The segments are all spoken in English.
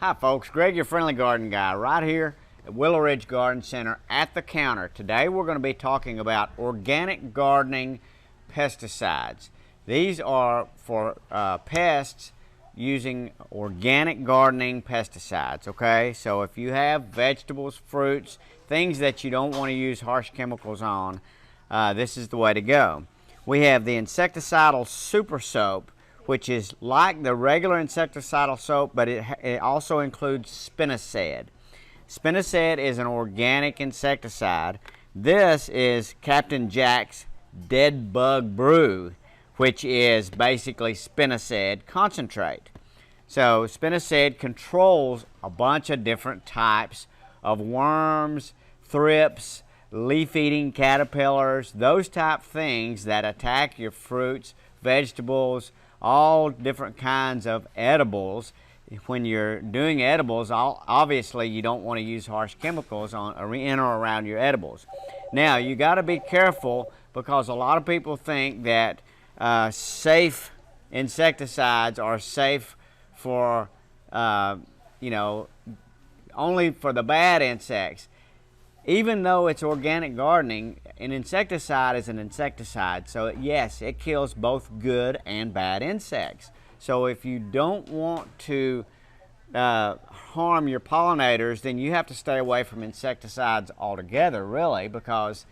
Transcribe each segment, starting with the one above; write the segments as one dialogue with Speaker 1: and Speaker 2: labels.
Speaker 1: Hi folks, Greg, your friendly garden guy, right here at Willow Ridge Garden Center at the counter. Today we're going to be talking about organic gardening pesticides. These are for pests using organic gardening pesticides, okay? So if you have vegetables, fruits, things that you don't want to use harsh chemicals on, this is the way to go. We have the insecticidal super soap, which is like the regular insecticidal soap, but it also includes spinosad. Spinosad is an organic insecticide. This is Captain Jack's Dead Bug Brew, which is basically spinosad concentrate. So spinosad controls a bunch of different types of worms, thrips, leaf-eating caterpillars, those type things that attack your fruits, vegetables, all different kinds of edibles. When you're doing edibles, obviously you don't want to use harsh chemicals in or around your edibles. Now you got to be careful, because a lot of people think that safe insecticides are safe for only for the bad insects. Even though it's organic gardening, an insecticide is an insecticide. So yes, it kills both good and bad insects. So if you don't want to harm your pollinators, then you have to stay away from insecticides altogether, really, because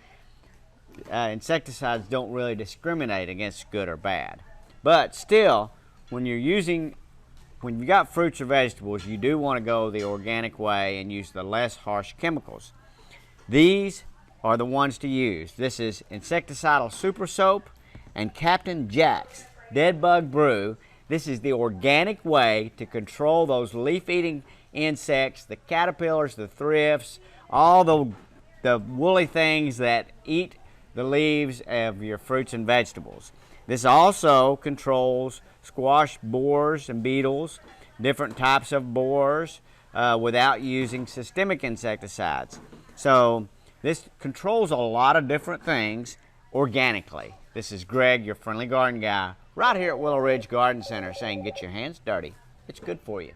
Speaker 1: insecticides don't really discriminate against good or bad. But still, when you've got fruits or vegetables, you do want to go the organic way and use the less harsh chemicals. These are the ones to use. This is insecticidal super soap and Captain Jack's Dead Bug Brew. This is the organic way to control those leaf-eating insects, the caterpillars, the thrips, all the woolly things that eat the leaves of your fruits and vegetables. This also controls squash borers and beetles, different types of borers, without using systemic insecticides. So this controls a lot of different things organically. This is Greg, your friendly garden guy, right here at Willow Ridge Garden Center, saying get your hands dirty. It's good for you.